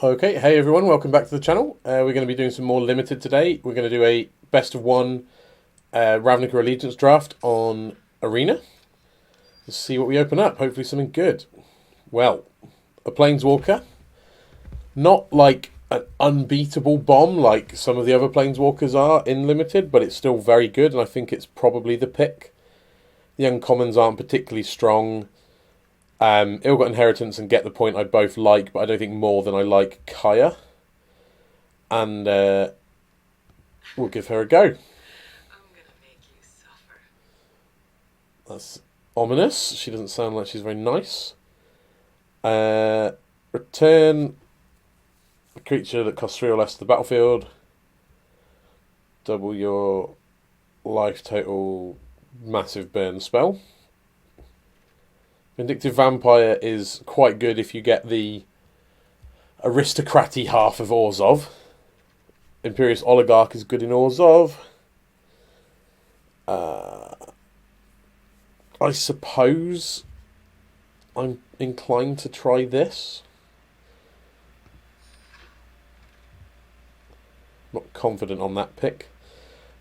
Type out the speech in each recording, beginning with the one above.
Okay, hey everyone, welcome back to the channel. We're going to be doing some more limited today. We're going to do a best of one Ravnica Allegiance Draft on Arena. Let's see what we open up. Hopefully something good. Well, a Planeswalker. Not like an unbeatable bomb like some of the other Planeswalkers are in limited, but it's still very good, and I think it's probably the pick. The uncommons aren't particularly strong. Ill-Got Inheritance and Get the Point I both like, but I don't think more than I like Kaya. And we'll give her a go. I'm gonna make you suffer. That's ominous. She doesn't sound like she's very nice. Return a creature that costs 3 or less to the battlefield. Double your life total massive burn spell. Vindictive Vampire is quite good if you get the aristocraty half of Orzhov. Imperious Oligarch is good in Orzhov. I suppose I'm inclined to try this. Not confident on that pick.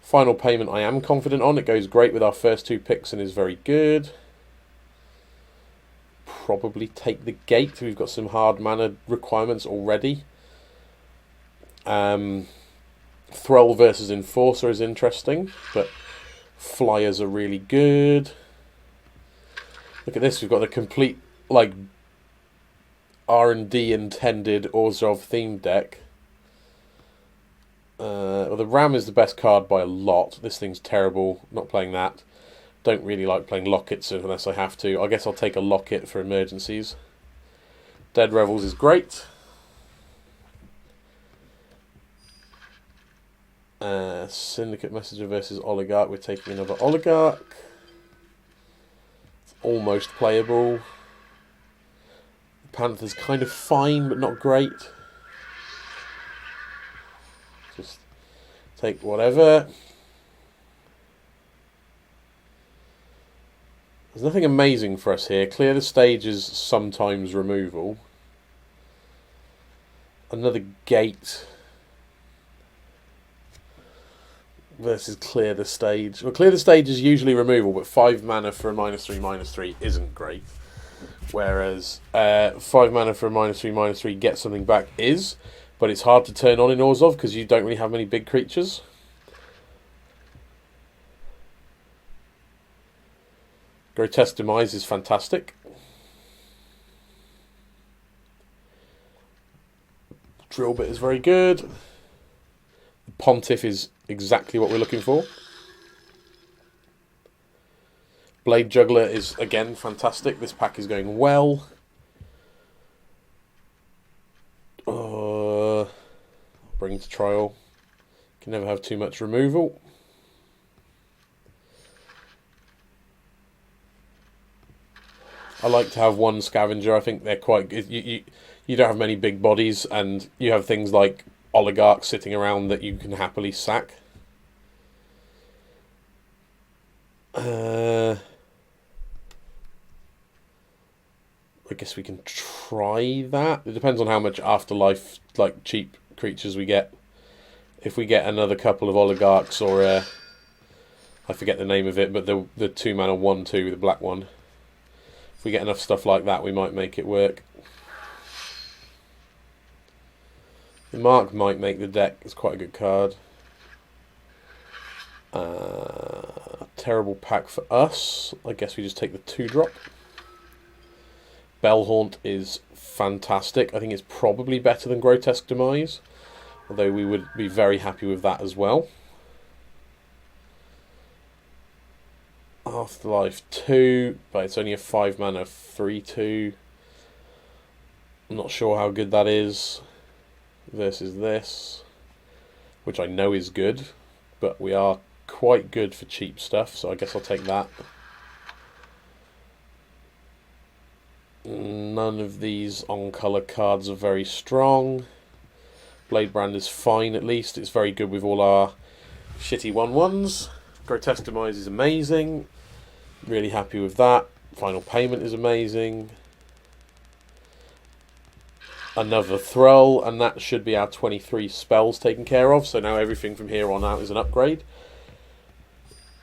Final Payment I am confident on. It goes great with our first 2 picks and is very good. Probably take the gate. We've got some hard mana requirements already. Thrall versus Enforcer is interesting, but flyers are really good. Look at this. We've got a complete like R&D intended Orzhov themed deck. Well, the Ram is the best card by a lot. This thing's terrible. Not playing that. Don't really like playing Lockets unless I have to. I guess I'll take a Locket for emergencies. Dead Revels is great. Syndicate Messenger versus Oligarch. We're taking another Oligarch. It's almost playable. Panther's kind of fine, but not great. Just take whatever. There's nothing amazing for us here. Clear the stage is sometimes removal. Another gate versus clear the stage. Well, clear the stage is usually removal, but 5 mana for a -3/-3 isn't great. Whereas 5 mana for a -3/-3 get something back is, but it's hard to turn on in Orzhov because you don't really have many big creatures. Grotesque Demise is fantastic. Drill Bit is very good. Pontiff is exactly what we're looking for. Blade Juggler is, again, fantastic. This pack is going well. Bring to trial. Can never have too much removal. I like to have one Scavenger. I think they're quite good. You don't have many big bodies, and you have things like Oligarchs sitting around that you can happily sack. I guess we can try that. It depends on how much afterlife, like cheap creatures we get. If we get another couple of Oligarchs or I forget the name of it, but the 2 mana 1/2, the black one. If we get enough stuff like that, we might make it work. The Mark might make the deck. It's quite a good card. Terrible pack for us. I guess we just take the 2-drop. Bellhaunt is fantastic. I think it's probably better than Grotesque Demise, although we would be very happy with that as well. Afterlife 2, but it's only a 5 mana 3/2. I'm not sure how good that is versus this, which I know is good, but we are quite good for cheap stuff, so I guess I'll take that. None of these on-colour cards are very strong. Bladebrand is fine at least. It's very good with all our shitty 1/1s. Grotesque Demise is amazing. Really happy with that. Final Payment is amazing. another Thrall, and that should be our 23 spells taken care of. So now everything from here on out is an upgrade.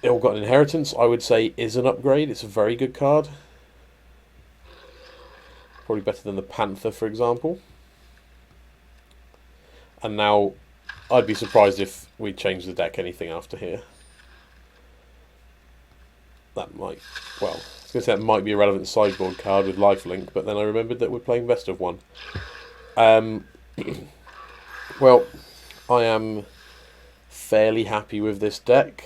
Ill-Gotten Inheritance, I would say, is an upgrade. It's a very good card. Probably better than the Panther, for example. And now, I'd be surprised if we change the deck anything after here. That might, well, I was going to say that might be a relevant sideboard card with lifelink, but then I remembered that we're playing best of one. Well, I am fairly happy with this deck.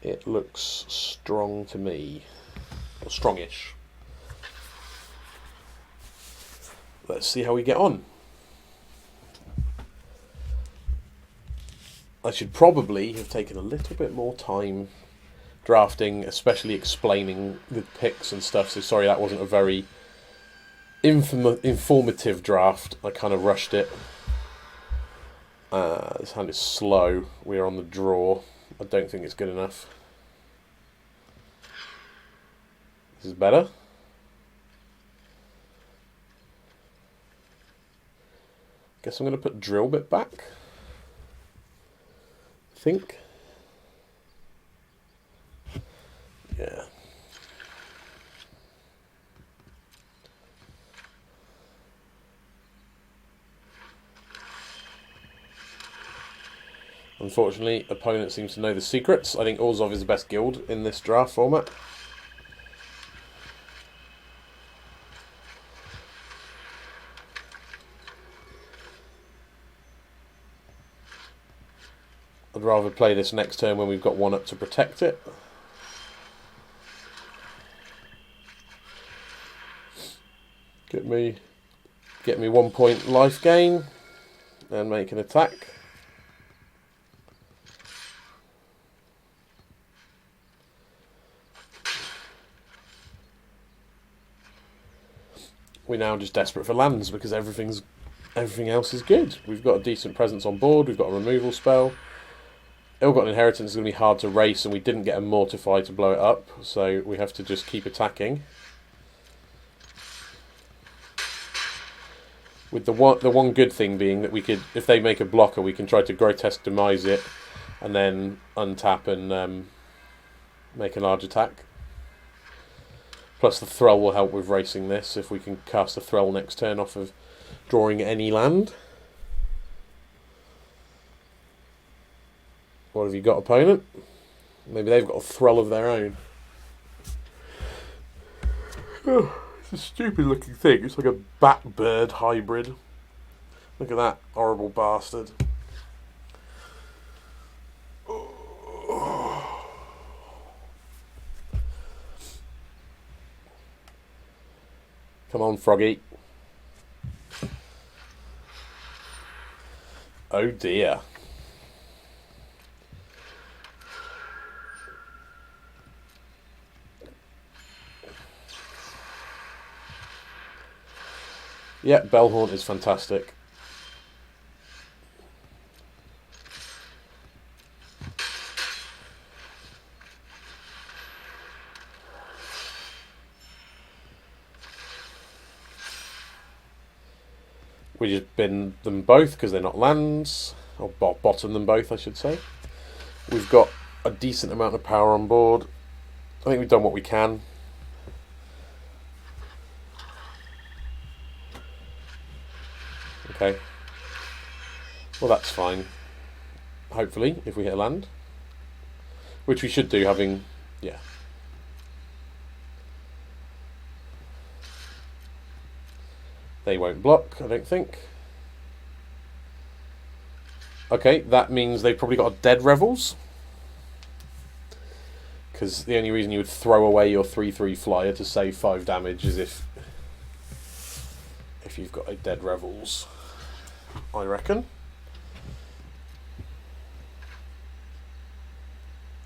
It looks strong to me. Or strongish. Let's see how we get on. I should probably have taken a little bit more time drafting, especially explaining the picks and stuff. So sorry that wasn't a very informative draft. I kind of rushed it. This hand is slow. We're on the draw. I don't think it's good enough. This is better. Guess I'm going to put drill bit back. I think. Yeah. Unfortunately, opponent seems to know the secrets. I think Orzhov is the best guild in this draft format. I'd rather play this next turn when we've got one up to protect it. Get me 1 point life gain and make an attack. We're now just desperate for lands because everything else is good. We've got a decent presence on board. We've got a removal spell. Ill-Gotten Inheritance is going to be hard to race, and we didn't get a Mortify to blow it up, so we have to just keep attacking. With the one good thing being that we could, if they make a blocker, we can try to Grotesque Demise it, and then untap and make a large attack. Plus the Thrall will help with racing this, if we can cast a Thrall next turn off of drawing any land. What have you got, opponent? Maybe they've got a Thrall of their own. Oh, it's a stupid looking thing. It's like a bat-bird hybrid. Look at that horrible bastard. Oh. Come on, Froggy. Oh dear. Yeah, Bellhorn is fantastic. We just bin them both because they're not lands, or bottom them both, I should say. We've got a decent amount of power on board. I think we've done what we can. Okay. Well, that's fine. Hopefully, if we hit a land. Which we should do, having... yeah. They won't block, I don't think. Okay, that means they've probably got a Dead Revels. Because the only reason you would throw away your 3/3 flyer to save 5 damage is if you've got a Dead Revels, I reckon.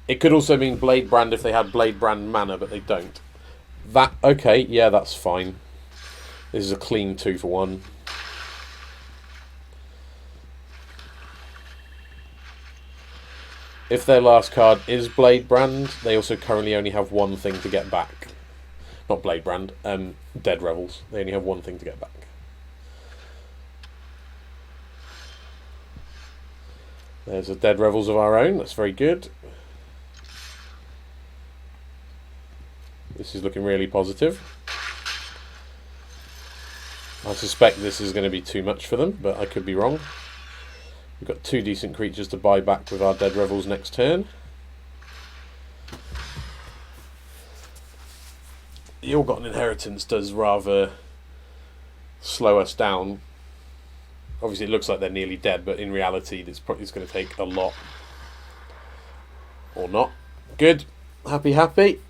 It could also mean Blade Brand if they had Blade Brand mana, but they don't. That, okay, yeah, that's fine. This is a clean 2-for-1. If their last card is Blade Brand, they also currently only have one thing to get back. Not Blade Brand. Dead Revels. They only have one thing to get back. There's a Dead Revels of our own. That's very good. This is looking really positive. I suspect this is going to be too much for them, but I could be wrong. We've got 2 decent creatures to buy back with our Dead Revels next turn. The Ill-Gotten Inheritance does rather slow us down. Obviously it looks like they're nearly dead, but in reality it's going to take a lot. Or not. Good. Happy, happy.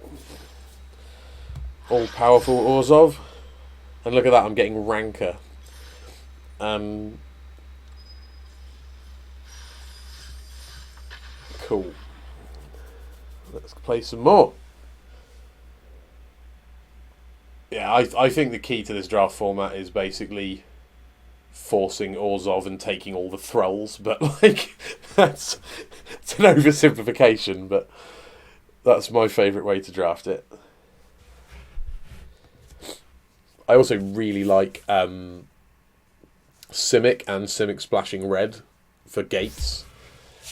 All-powerful Orzhov. And look at that, I'm getting Ranker. Cool. Let's play some more. Yeah, I think the key to this draft format is basically forcing Orzhov and taking all the thralls, but like it's an oversimplification, but that's my favourite way to draft it. I also really like Simic and Simic splashing red for gates.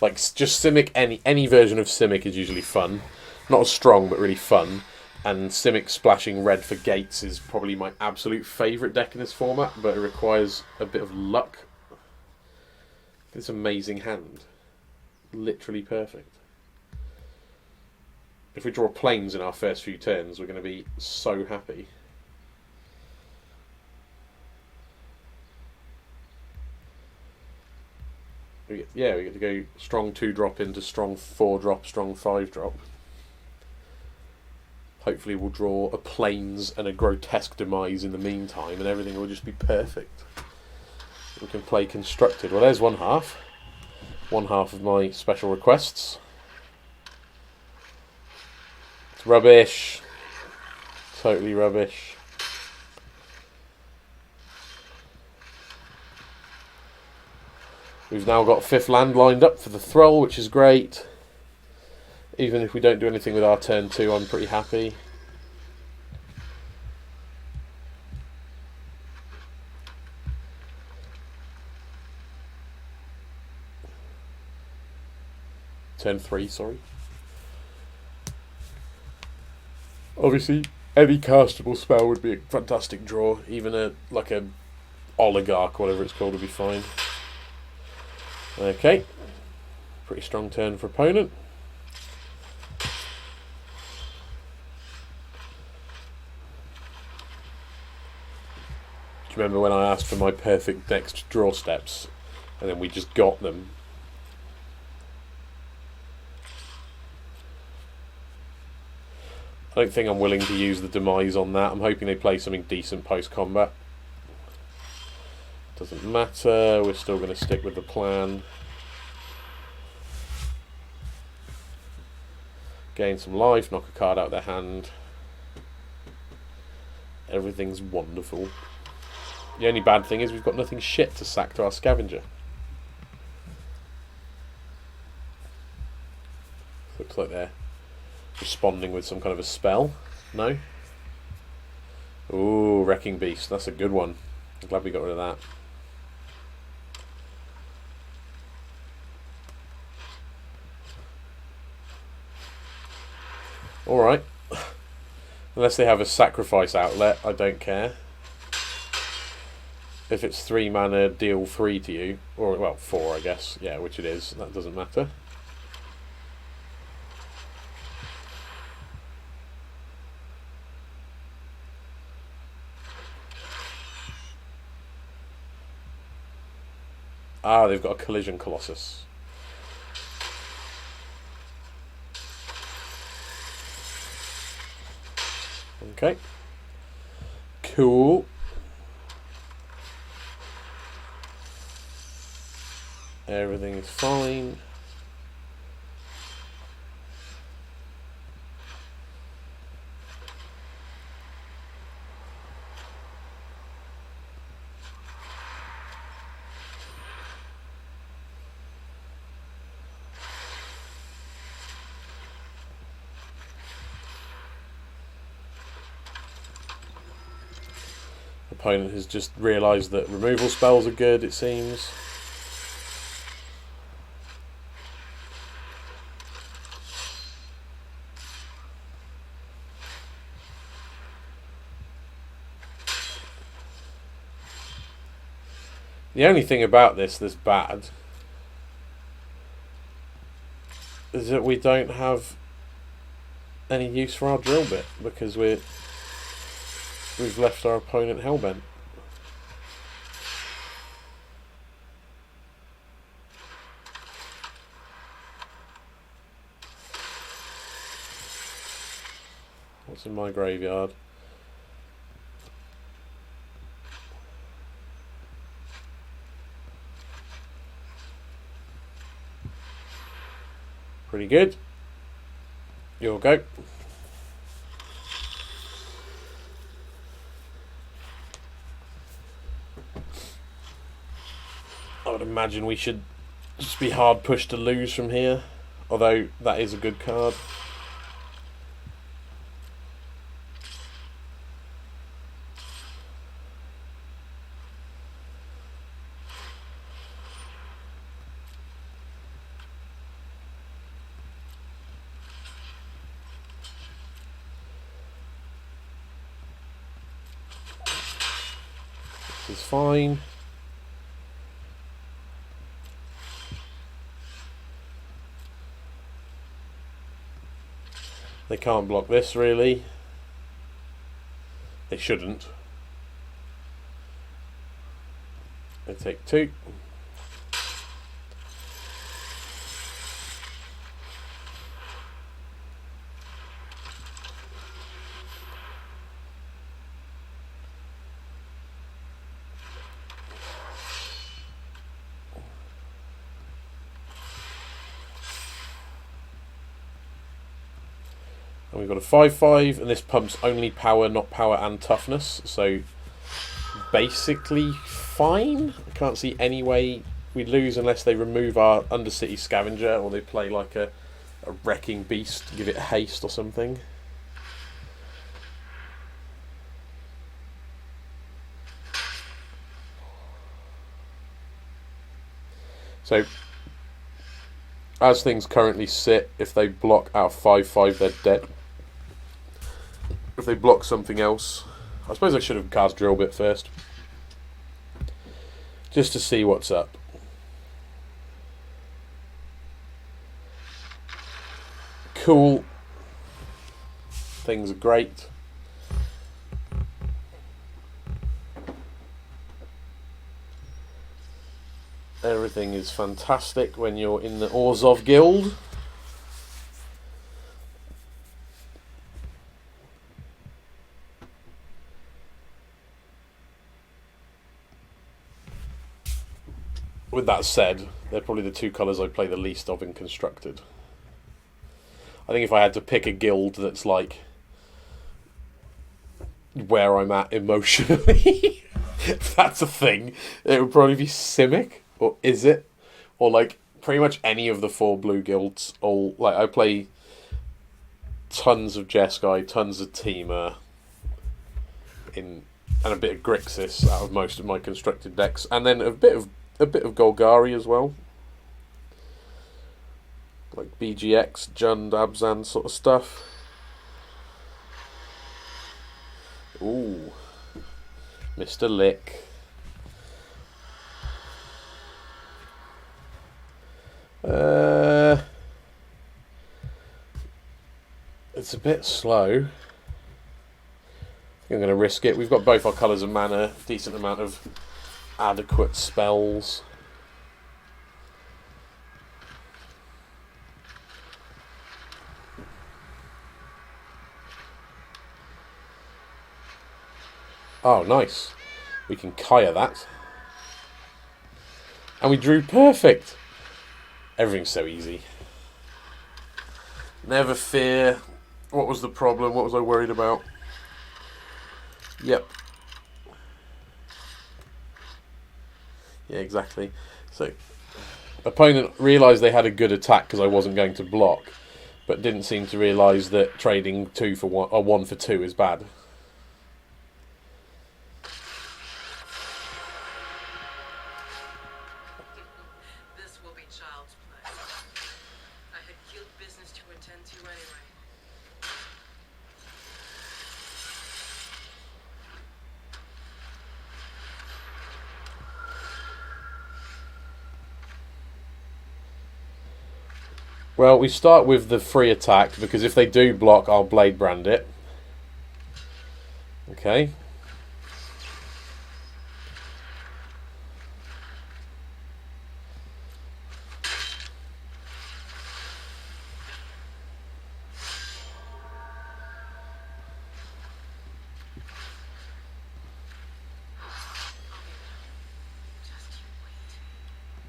Like just Simic, any version of Simic is usually fun. Not as strong, but really fun. And Simic splashing red for gates is probably my absolute favourite deck in this format, but it requires a bit of luck. This amazing hand. Literally perfect. If we draw planes in our first few turns, we're going to be so happy. We get to go strong 2-drop into strong 4-drop, strong 5-drop. Hopefully we'll draw a planes and a grotesque demise in the meantime, and everything will just be perfect. We can play constructed. Well, there's one half. One half of my special requests. It's rubbish. Totally rubbish. We've now got 5th land lined up for the Thrall, which is great. Even if we don't do anything with our turn 2, I'm pretty happy. Turn 3, sorry. Obviously, any castable spell would be a fantastic draw. Even a Oligarch, whatever it's called, would be fine. Okay, pretty strong turn for opponent. Do you remember when I asked for my perfect next draw steps, and then we just got them? I don't think I'm willing to use the demise on that. I'm hoping they play something decent post-combat. Doesn't matter, we're still going to stick with the plan. Gain some life, knock a card out of their hand. Everything's wonderful. The only bad thing is we've got nothing shit to sack to our scavenger. Looks like they're responding with some kind of a spell. No? Ooh, Wrecking Beast. That's a good one. I'm glad we got rid of that. Alright. Unless they have a sacrifice outlet, I don't care. If it's 3 mana, deal 3 to you. Or, well, 4 I guess. Yeah, which it is. That doesn't matter. Ah, they've got a Collision Colossus. Okay. Cool. Everything is fine. Opponent has just realised that removal spells are good, it seems. The only thing about this that's bad is that we don't have any use for our drill bit because we've left our opponent hellbent. What's in my graveyard? Pretty good. Your go. I would imagine we should just be hard pushed to lose from here, although that is a good card. This is fine. They can't block this really. They shouldn't. They take 2. And we've got a 5/5, and this pumps only power, not power and toughness. So basically fine. I can't see any way we lose unless they remove our Undercity Scavenger or they play like a Wrecking Beast, give it haste or something. So as things currently sit, if they block our 5/5, they're dead. If they block something else, I suppose I should have cast Drill Bit first, just to see what's up. Cool. Things are great. Everything is fantastic when you're in the Orzhov Guild. With that said, they're probably the 2 colours I play the least of in Constructed. I think if I had to pick a guild that's like where I'm at emotionally, if that's a thing, it would probably be Simic, or is it? Or like pretty much any of the 4 blue guilds. All like I play tons of Jeskai, tons of Temur, and a bit of Grixis out of most of my constructed decks, and then a bit of Golgari as well, like BGX, Jund, Abzan sort of stuff. Ooh, Mr. Lick. It's a bit slow. I think I'm going to risk it. We've got both our colours of mana, decent amount of adequate spells. Oh, nice. We can Kaya that. And we drew perfect. Everything's so easy. Never fear. What was the problem? What was I worried about? Yep. Yeah, exactly. So, opponent realised they had a good attack because I wasn't going to block, but didn't seem to realise that trading 2 for 1 or 1 for 2 is bad. Well, we start with the free attack, because if they do block, I'll Blade Brand it. Okay.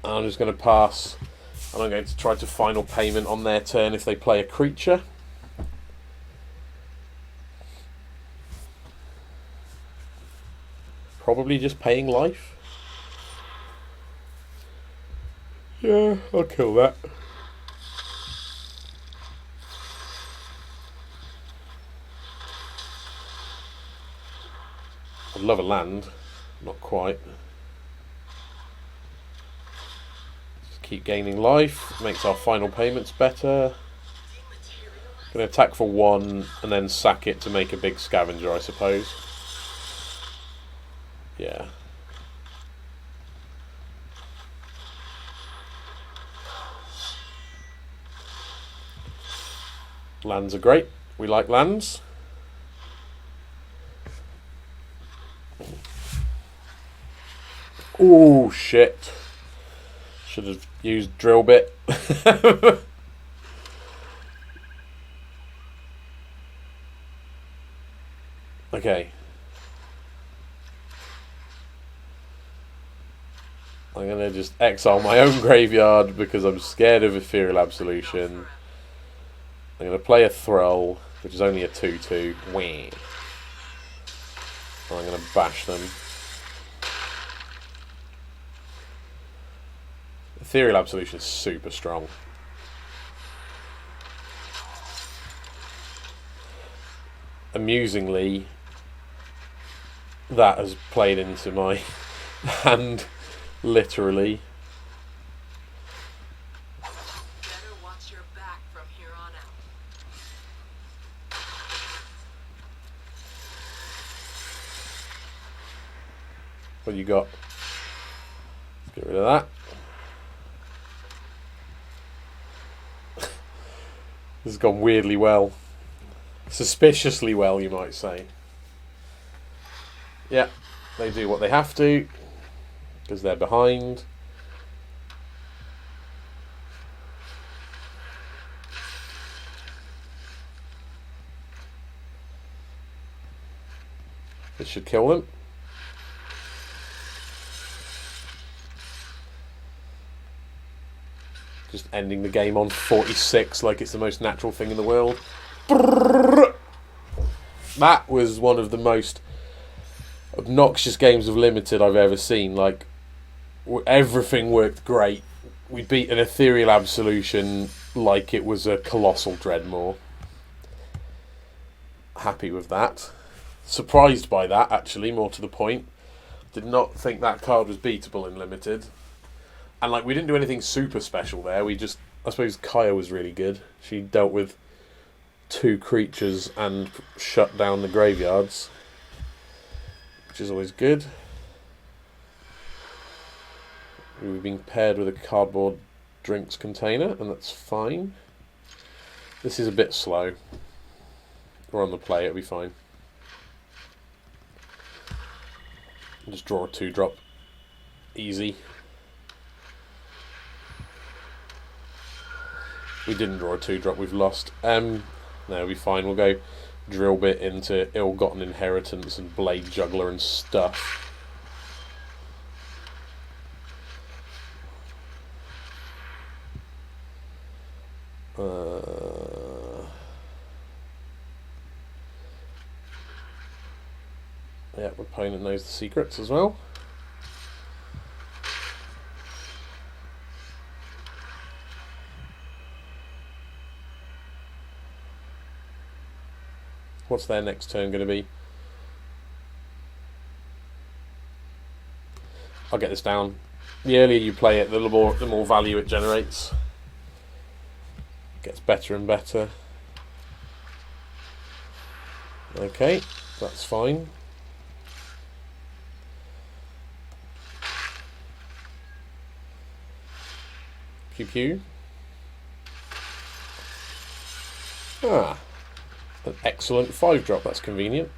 I'm just going to pass, and I'm going to try to final payment on their turn if they play a creature. Probably just paying life. Yeah, I'll kill that. I'd love a land. Not quite. Just keep gaining life. Makes our final payments better. Going to attack for 1 and then sack it to make a big scavenger, I suppose. Yeah. Lands are great. We like lands. Oh shit. Should have used drill bit. Okay. I'm going to just exile my own graveyard because I'm scared of Ethereal Absolution. I'm going to play a Thrall, which is only a 2/2. Wham. I'm going to bash them. Ethereal Absolution is super strong. Amusingly, that has played into my hand, literally. Better watch your back from here on out. What you got? Let's get rid of that. This has gone weirdly well. Suspiciously well, you might say. Yeah, they do what they have to because they're behind. This should kill them. Just ending the game on 46 like it's the most natural thing in the world. That was one of the most obnoxious games of Limited I've ever seen. Like, everything worked great. We beat an Ethereal Absolution like it was a Colossal Dreadmore. Happy with that. Surprised by that, actually, more to the point. Did not think that card was beatable in Limited. And, like, we didn't do anything super special there. We just, I suppose Kaya was really good. She dealt with 2 creatures and shut down the graveyards, which is always good. We've been paired with a cardboard drinks container, and that's fine. This is a bit slow. We're on the play, it'll be fine. Just draw a 2-drop. Easy. We didn't draw a 2-drop, we've lost. No, it'll be fine. We'll go drill bit into Ill-Gotten Inheritance and Blade Juggler and stuff. Yeah, opponent knows the secrets as well. What's their next turn going to be? I'll get this down. The earlier you play it, the more value it generates. Gets better and better. Okay, that's fine. Pew pew. Ah, an excellent 5-drop, that's convenient.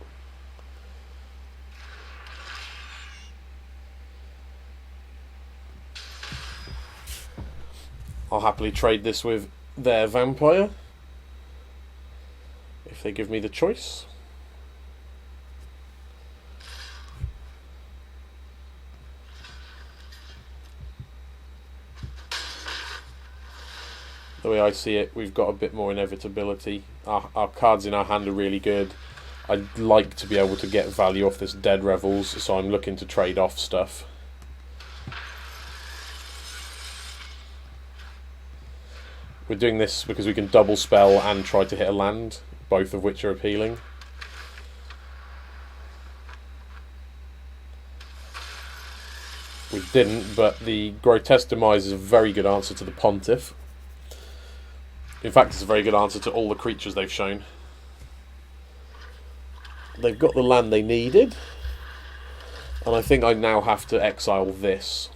I'll happily trade this with their vampire if they give me the choice. The way I see it, we've got a bit more inevitability. Our cards in our hand are really good. I'd like to be able to get value off this Dead Revels, so I'm looking to trade off stuff. We're doing this because we can double spell and try to hit a land, both of which are appealing. We didn't, but the Grotesque Demise is a very good answer to the Pontiff. In fact, it's a very good answer to all the creatures they've shown. They've got the land they needed, and I think I now have to exile this.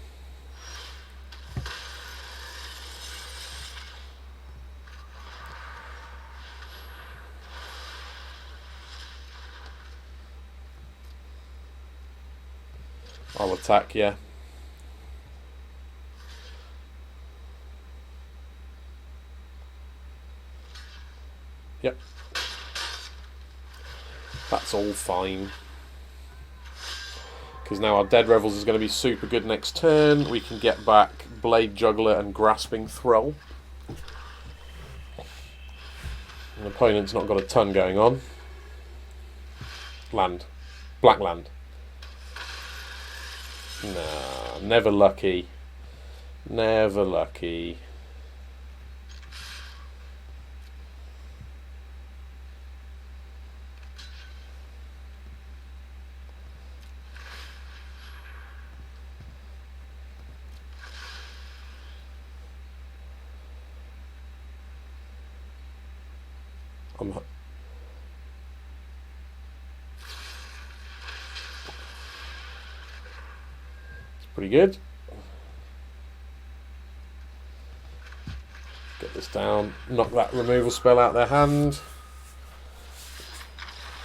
I'll attack, yeah. Yep. That's all fine. Because now our Dead Revels is going to be super good next turn. We can get back Blade Juggler and Grasping Thrall. An opponent's not got a ton going on. Land. Black land. Nah, never lucky. Never lucky. Pretty good. Get this down. Knock that removal spell out their hand.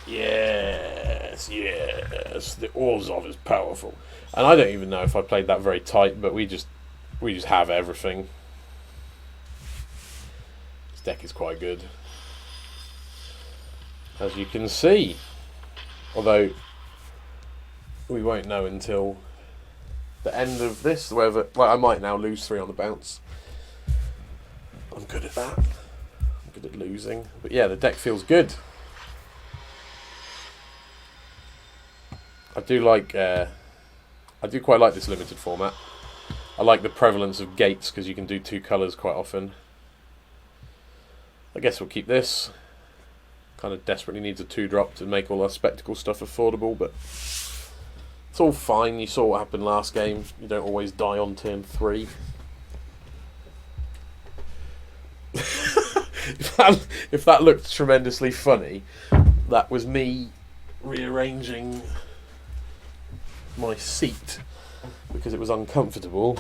Yes, yes. The Orzhov is powerful. And I don't even know if I played that very tight, but we just have everything. This deck is quite good, as you can see. Although we won't know until the end of this, whether, well, I might now lose 3 on the bounce. I'm good at that. I'm good at losing. But yeah, the deck feels good. I do quite like this limited format. I like the prevalence of gates because you can do 2 colours quite often. I guess we'll keep this. Kind of desperately needs a 2-drop to make all our spectacle stuff affordable, but it's all fine. You saw what happened last game. You don't always die on turn 3. if that looked tremendously funny, that was me rearranging my seat because it was uncomfortable,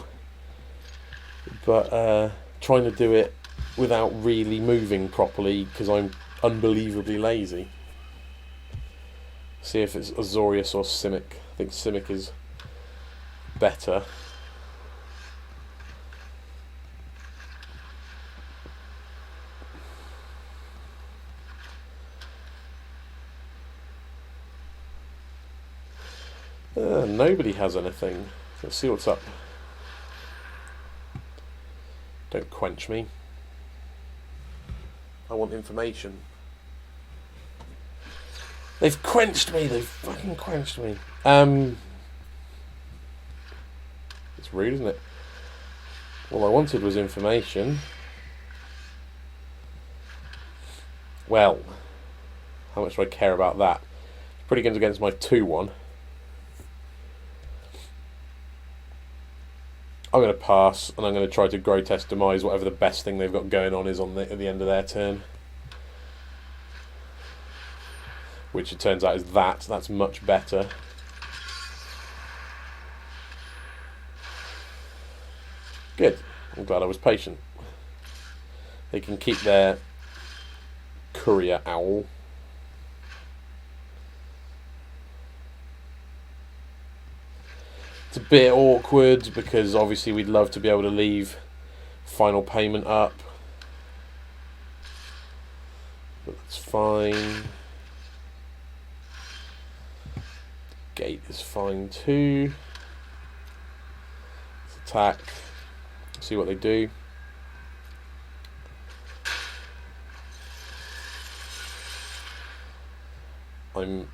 but trying to do it without really moving properly because I'm unbelievably lazy. See if it's Azorius or Simic. I think Simic is better. Nobody has anything. Let's see what's up. Don't quench me. I want information. They've quenched me. They've fucking quenched me. It's rude, isn't it? All I wanted was information. Well, how much do I care about that? It's pretty good against my 2-1. I'm going to pass, and I'm going to try to Grotesque Demise whatever the best thing they've got going on is at the end of their turn. Which it turns out is that. That's much better. Good. I'm glad I was patient. They can keep their courier owl. It's a bit awkward because obviously we'd love to be able to leave final payment up, but that's fine. Gate is fine too. Let's attack, see what they do. I'm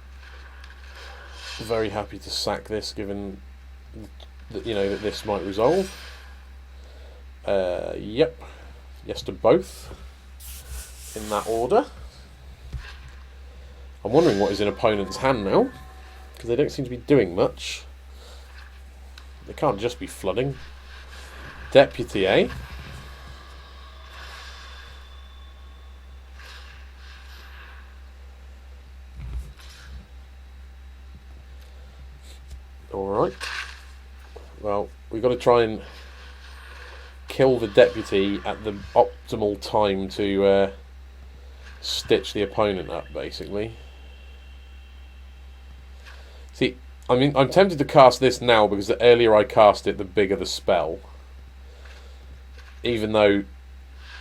very happy to sack this, given that, you know, that this might resolve. Yep, yes to both, in that order. I'm wondering what is in opponent's hand now, because they don't seem to be doing much. They can't just be flooding. Deputy, eh? Alright. Well, we've got to try and kill the deputy at the optimal time to stitch the opponent up, basically. See, I mean, I'm tempted to cast this now because the earlier I cast it, the bigger the spell. Even though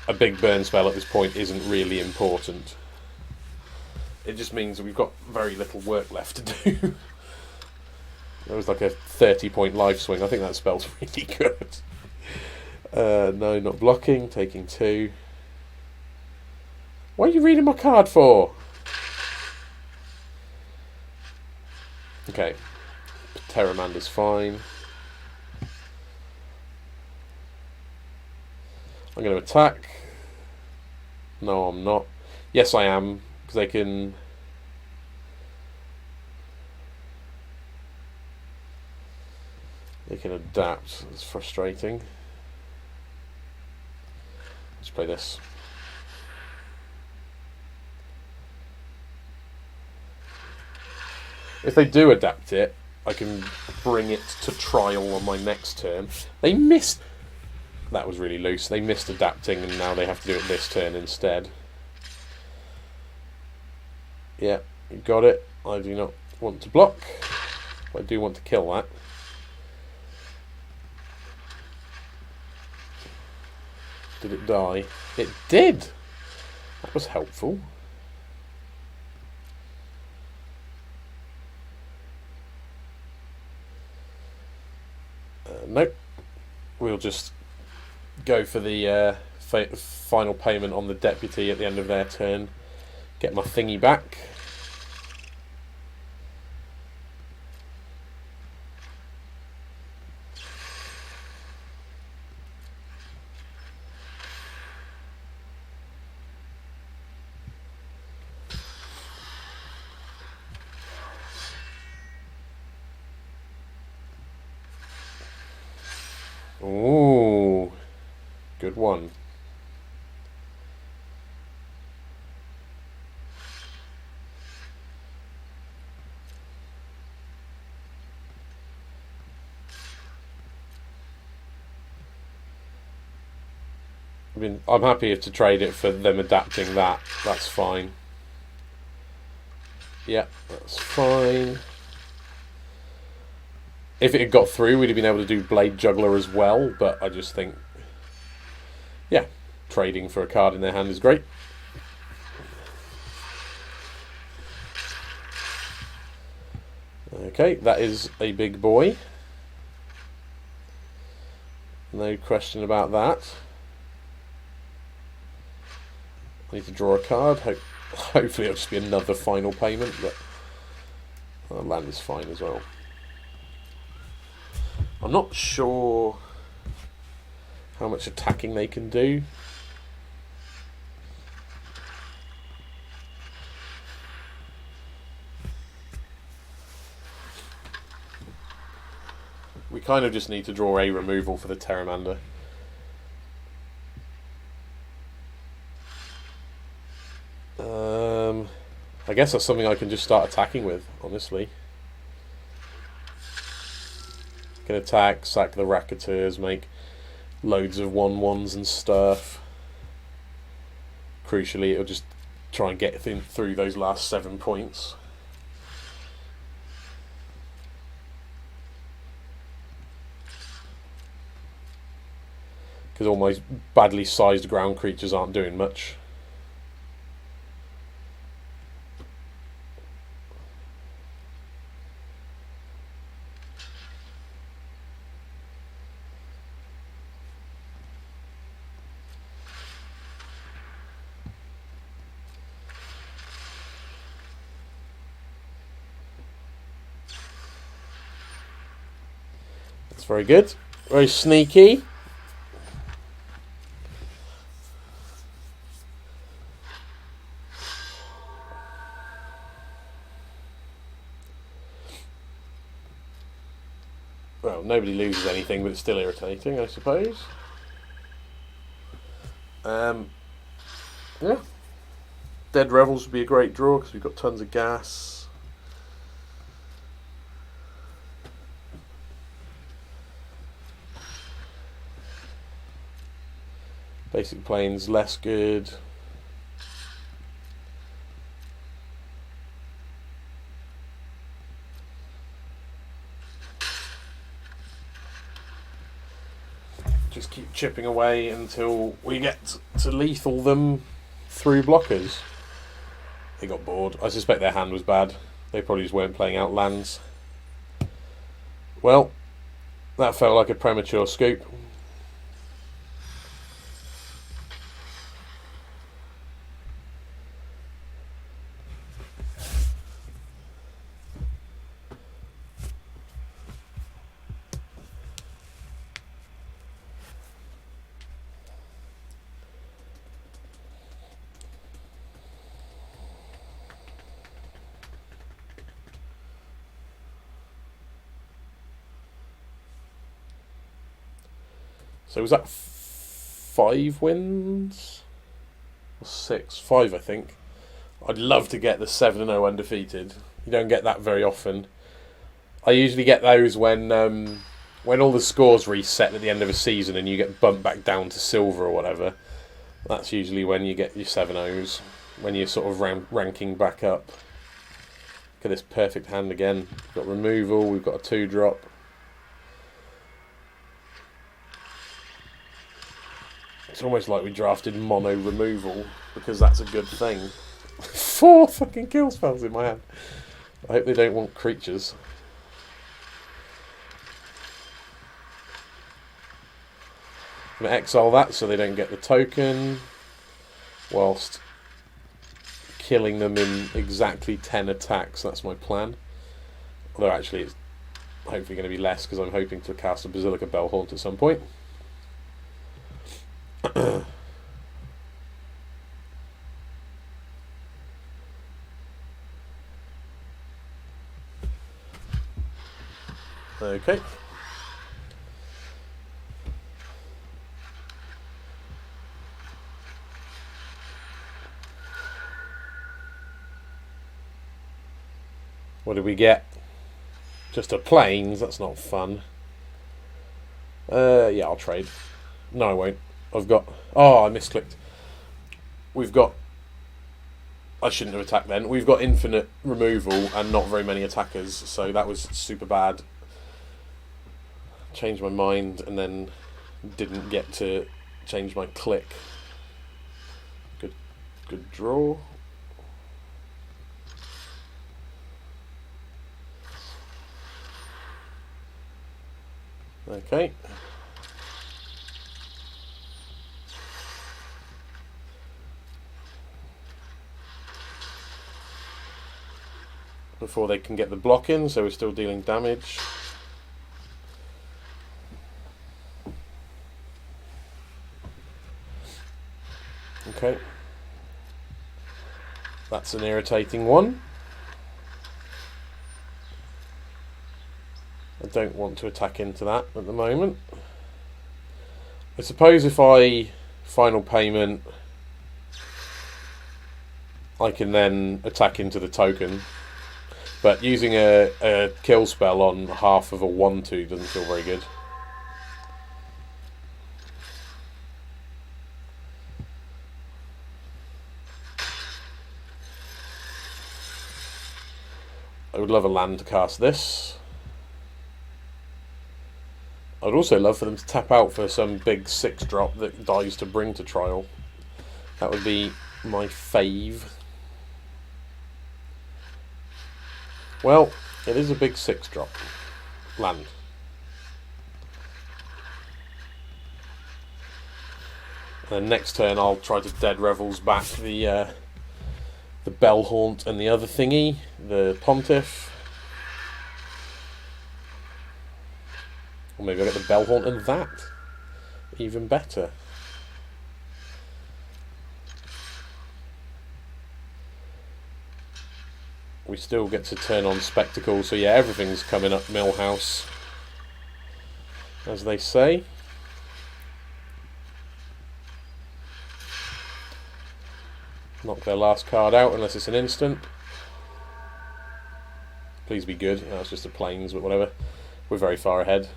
a big burn spell at this point isn't really important. It just means that we've got very little work left to do. There was like a 30-point life swing. I think that spell's really good. No, not blocking. Taking 2. What are you reading my card for? Okay. Terramander's fine. I'm going to attack. No, I'm not. Yes, I am. Because they can... They can adapt. It's frustrating. Let's play this. If they do adapt it, I can bring it to trial on my next turn. They missed... That was really loose. They missed adapting and now they have to do it this turn instead. Yeah, you got it. I do not want to block. I do want to kill that. Did it die? It did! That was helpful. Nope. We'll just go for the final payment on the deputy at the end of their turn. Get my thingy back. Ooh, good one. I mean, I'm happy to trade it for them adapting that. That's fine. Yeah, that's fine. If it had got through, we'd have been able to do Blade Juggler as well, but I just think, yeah, trading for a card in their hand is great. Okay, that is a big boy. No question about that. I need to draw a card. Hopefully it'll just be another final payment, but land is fine as well. I'm not sure how much attacking they can do. We kind of just need to draw a removal for the Terramander. I guess that's something I can just start attacking with, honestly. Can attack, sack the Racketeers, make loads of 1/1s and stuff. Crucially, it'll just try and get through those last 7 points. Because all my badly sized ground creatures aren't doing much. That's very good. Very sneaky. Well, nobody loses anything, but it's still irritating, I suppose. Yeah. Dead Revels would be a great draw because we've got tons of gas. Basic Plains less good. Just keep chipping away until we get to lethal them through blockers. They got bored. I suspect their hand was bad. They probably just weren't playing out lands. Well, that felt like a premature scoop. So was that 5 wins? Or 6? 5, I think. I'd love to get the 7-0 undefeated. You don't get that very often. I usually get those when all the scores reset at the end of a season and you get bumped back down to silver or whatever. That's usually when you get your 7-0s, when you're sort of ranking back up. Look at this perfect hand again. We've got removal, we've got a 2-drop. It's almost like we drafted mono removal because that's a good thing. 4 fucking kill spells in my hand. I hope they don't want creatures. I'm going to exile that so they don't get the token, whilst killing them in exactly 10 attacks. That's my plan. Although actually it's hopefully going to be less because I'm hoping to cast a Basilica Bellhaunt at some point. Okay. What did we get? Just a plains, that's not fun. Yeah, I'll trade. No, I won't. I've got... Oh, I misclicked. We've got... I shouldn't have attacked then. We've got infinite removal and not very many attackers, so that was super bad. Changed my mind and then didn't get to change my click. Good draw. Okay. Before they can get the block in, so we're still dealing damage. Okay. That's an irritating one. I don't want to attack into that at the moment. I suppose if I final payment, I can then attack into the token. But using a kill spell on half of a 1-2 doesn't feel very good. I would love a land to cast this. I'd also love for them to tap out for some big 6-drop that dies to bring to trial. That would be my fave. Well, it is a big 6-drop land. And next turn I'll try to Dead Revels back the Bellhaunt and the other thingy, the Pontiff. Or maybe I'll get the Bellhaunt and that. Even better. We still get to turn on Spectacle, so yeah, everything's coming up Millhouse, as they say. Knock their last card out unless it's an instant. Please be good. No, it's just a plains, but whatever. We're very far ahead.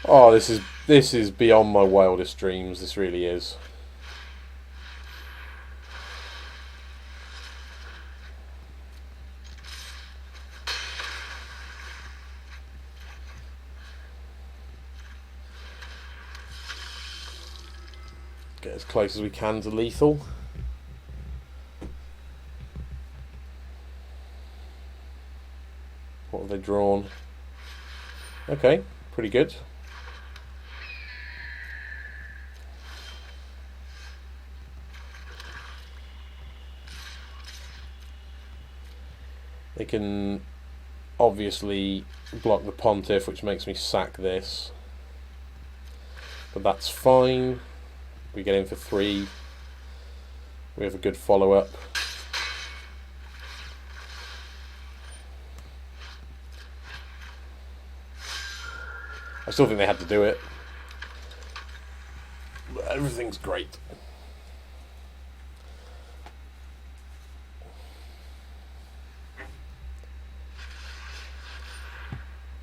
Oh, this is beyond my wildest dreams. This really is. Get as close as we can to lethal. What have they drawn? Okay, pretty good. They can obviously block the Pontiff, which makes me sack this. But that's fine. We get in for 3. We have a good follow-up. I still think they had to do it. But everything's great.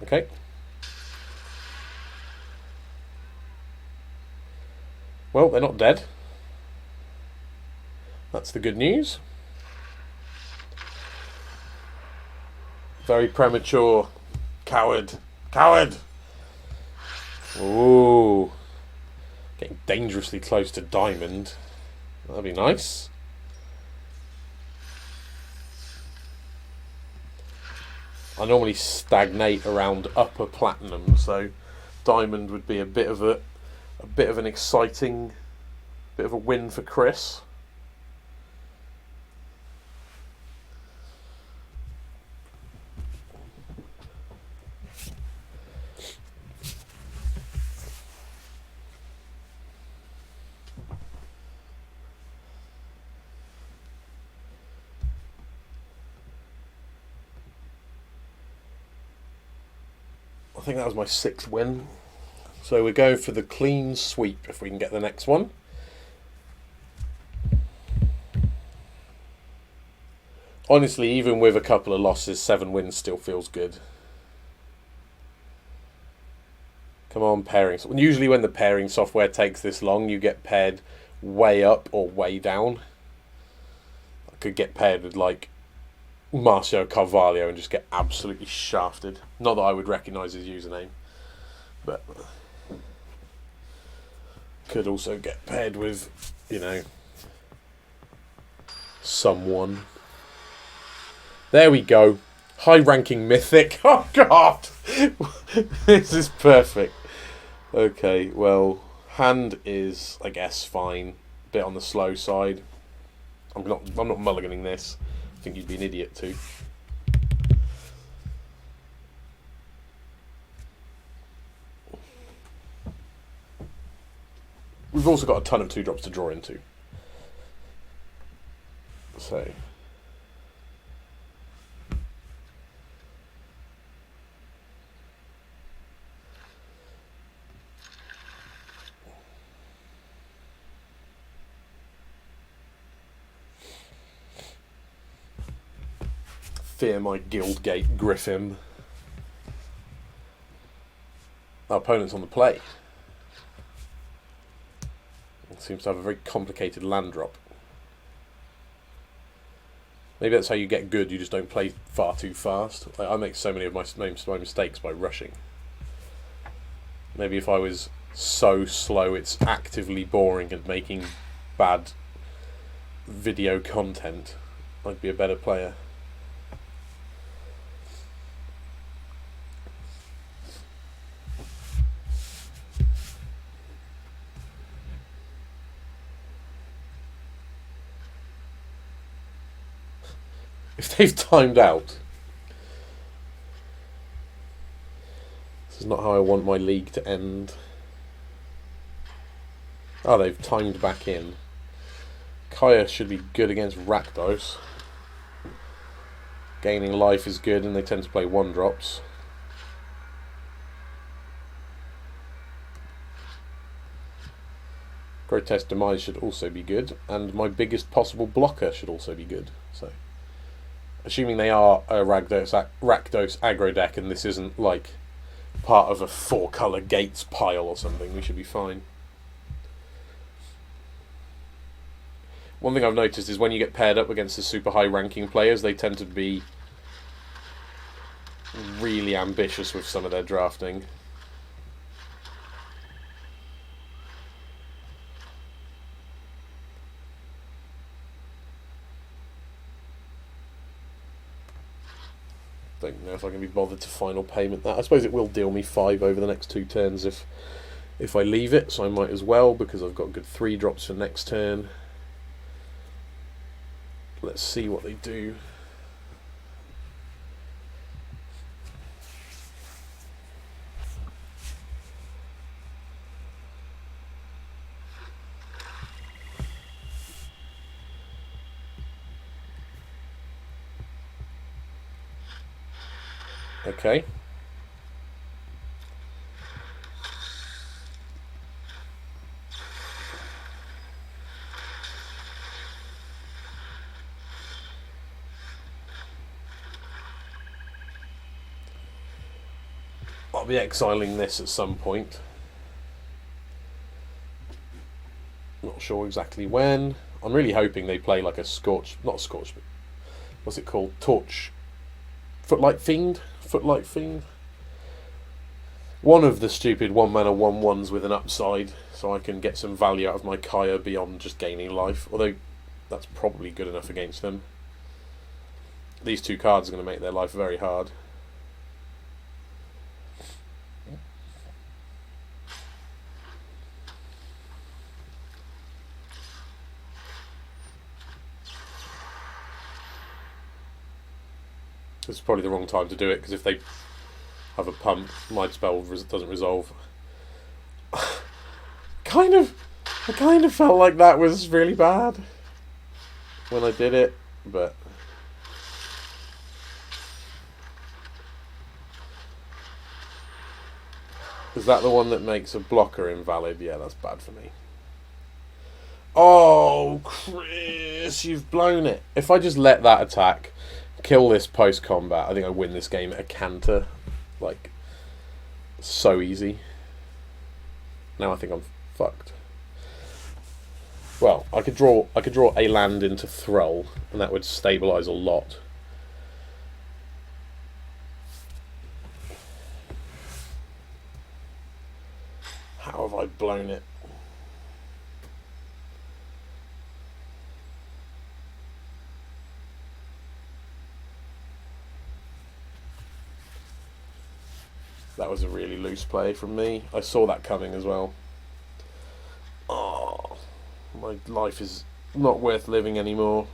Okay. Well, they're not dead. That's the good news. Very premature. Coward. Coward! Ooh. Getting dangerously close to diamond. That'd be nice. I normally stagnate around upper platinum, so diamond would be a bit of an exciting bit of a win for Chris. I think that was my 6th win. So we're going for the clean sweep if we can get the next one. Honestly, even with a couple of losses, 7 wins still feels good. Come on, pairing. Usually when the pairing software takes this long, you get paired way up or way down. I could get paired with like Marcio Carvalho and just get absolutely shafted. Not that I would recognise his username, but could also get paired with, you know, someone. There we go. High-ranking mythic. Oh, God! This is perfect. Okay, well, hand is, I guess, fine. Bit on the slow side. I'm not mulliganing this. I think you'd be an idiot too. We've also got a ton of 2-drops to draw into. So fear my Guildgate Griffin. Our opponent's on the play. It seems to have a very complicated land drop. Maybe that's how you get good. You just don't play far too fast. Like, I make so many of my mistakes by rushing. Maybe if I was so slow it's actively boring and making bad video content, I'd be a better player. If they've timed out, this is not how I want my league to end. Oh, they've timed back in. Kaya should be good against Rakdos. Gaining life is good, and they tend to play 1-drops. Grotesque Demise should also be good, and my biggest possible blocker should also be good. So, assuming they are a Rakdos aggro deck, and this isn't like part of a 4-colour gates pile or something, we should be fine. One thing I've noticed is when you get paired up against the super high ranking players, they tend to be really ambitious with some of their drafting. Don't know if I can be bothered to final payment that. I suppose it will deal me 5 over the next 2 turns if I leave it, so I might as well, because I've got good 3-drops for next turn. Let's see what they do. Okay. I'll be exiling this at some point. Not sure exactly when. I'm really hoping they play like a Scorch, not Scorch, but what's it called? Torch. Footlight Fiend? Footlight Fiend? One of the stupid 1-mana 1/1s with an upside, so I can get some value out of my Kaya beyond just gaining life. Although, that's probably good enough against them. These 2 cards are going to make their life very hard. This is probably the wrong time to do it, because if they have a pump, my spell doesn't resolve. I kind of felt like that was really bad when I did it, but is that the one that makes a blocker invalid? Yeah, that's bad for me. Oh, Chris, you've blown it. If I just let that attack kill this post-combat, I think I win this game at a canter. Like, so easy. Now I think I'm fucked. Well, I could draw a land into Thrall, and that would stabilise a lot. How have I blown it? That was a really loose play from me. I saw that coming as well. Oh, my life is not worth living anymore.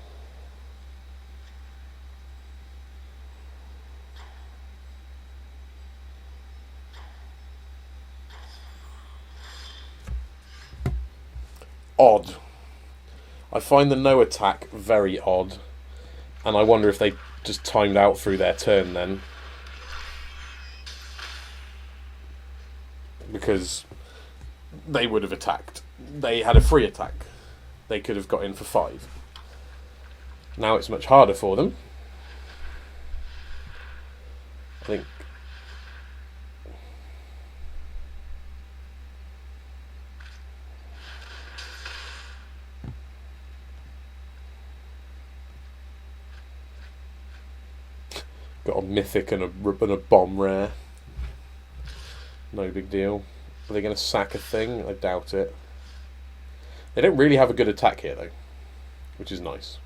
Odd. I find the no attack very odd, and I wonder if they just timed out through their turn then. Because they would have attacked. They had a free attack. They could have got in for 5. Now it's much harder for them. I think Got a mythic and a bomb rare. No big deal. Are they going to sack a thing? I doubt it. They don't really have a good attack here, though, which is nice.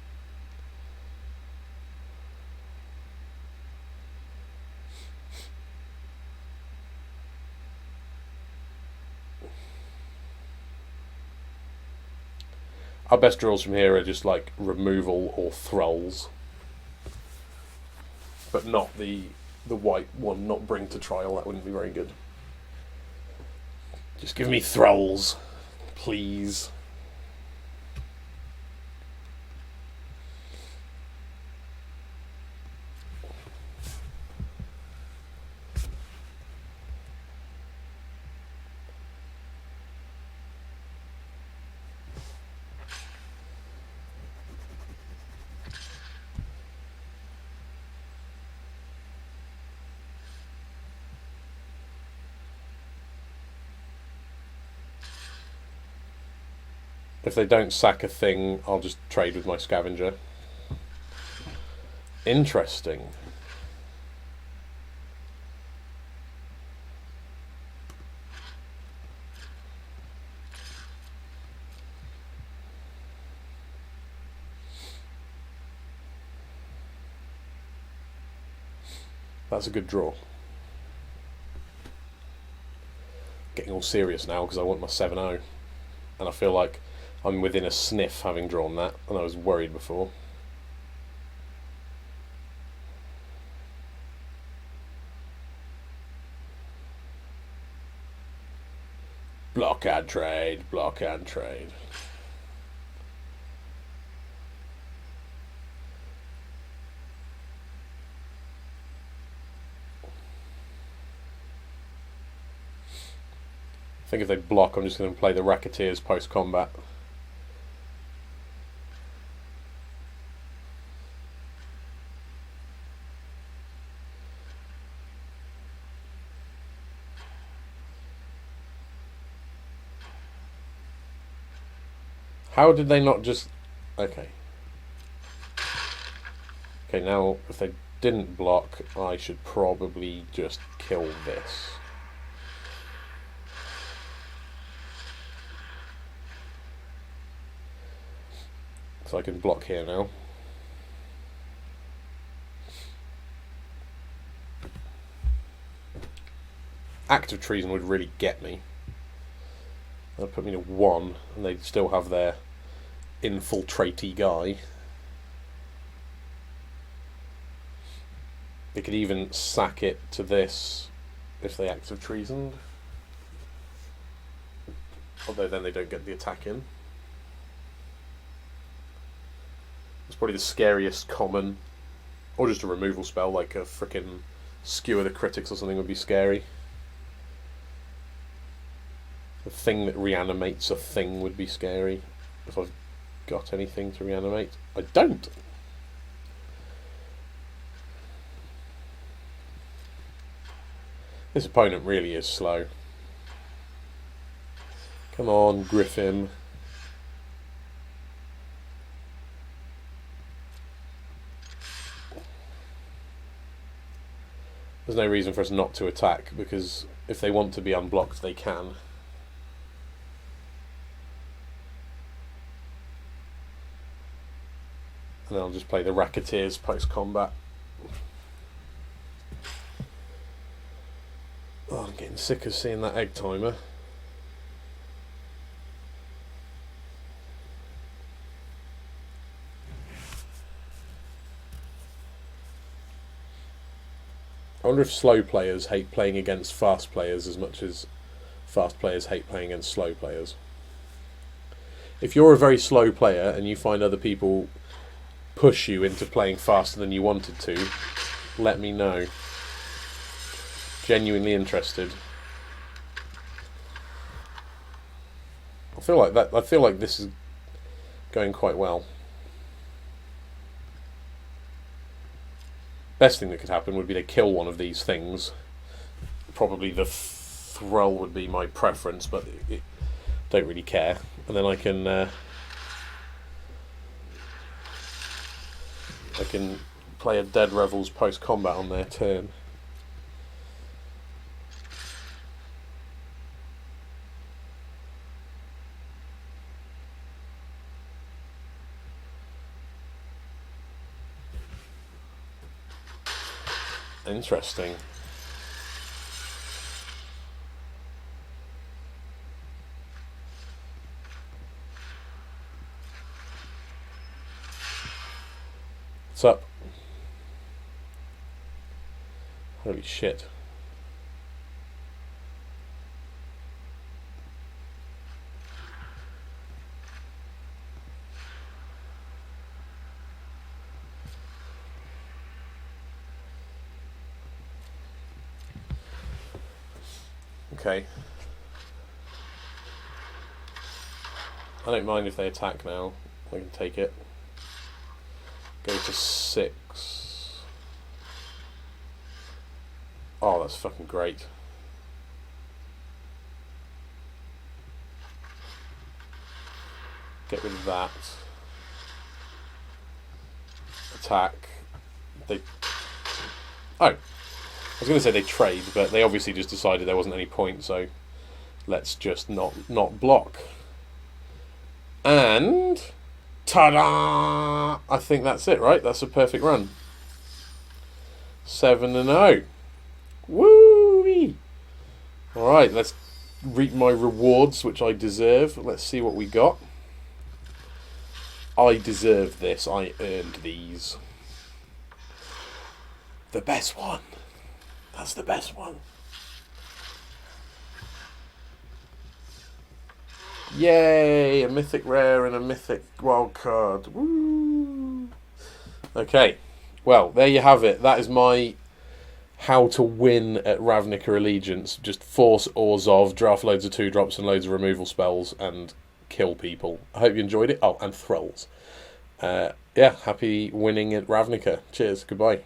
Our best draws from here are just like removal or thralls, but not the white one, not bring to trial. That wouldn't be very good. Just give me thralls, please. If they don't sack a thing, I'll just trade with my scavenger. Interesting. That's a good draw. Getting all serious now because I want my 7-0. And I feel like I'm within a sniff having drawn that, and I was worried before. Block and trade, block and trade. I think if they block, I'm just going to play the Racketeers post-combat. How did they not just... Okay. Okay, now, if they didn't block, I should probably just kill this. So I can block here now. Act of treason would really get me. That'd put me to 1, and they'd still have their infiltratey guy. They could even sack it to this if they act of treasoned. Although then they don't get the attack in. It's probably the scariest common, or just a removal spell like a frickin' Skewer the Critics or something would be scary. The thing that reanimates a thing would be scary. If I've got anything to reanimate. I don't! This opponent really is slow. Come on, Griffin. There's no reason for us not to attack, because if they want to be unblocked, they can. And then I'll just play the Racketeers post-combat. Oh, I'm getting sick of seeing that egg timer. I wonder if slow players hate playing against fast players as much as fast players hate playing against slow players. If you're a very slow player and you find other people push you into playing faster than you wanted to, let me know. Genuinely interested. I feel like this is going quite well. Best thing that could happen would be to kill one of these things. Probably the Thrall would be my preference, but don't really care. And then I can play a Dead Revels post-combat on their turn. Interesting. What's up? Holy shit. Okay. I don't mind if they attack now. I can take it. Go to 6. Oh, that's fucking great. Get rid of that. Attack. They... Oh. I was going to say they trade, but they obviously just decided there wasn't any point, so let's just not block. And... ta-da! I think that's it, right? That's a perfect run. 7-0. Woo-wee! Alright, let's reap my rewards, which I deserve. Let's see what we got. I deserve this. I earned these. The best one. That's the best one. Yay! A mythic rare and a mythic wild card. Woo! Okay. Well, there you have it. That is my how to win at Ravnica Allegiance. Just force Orzhov, draft loads of 2-drops and loads of removal spells, and kill people. I hope you enjoyed it. Oh, and Thralls. Yeah, happy winning at Ravnica. Cheers. Goodbye.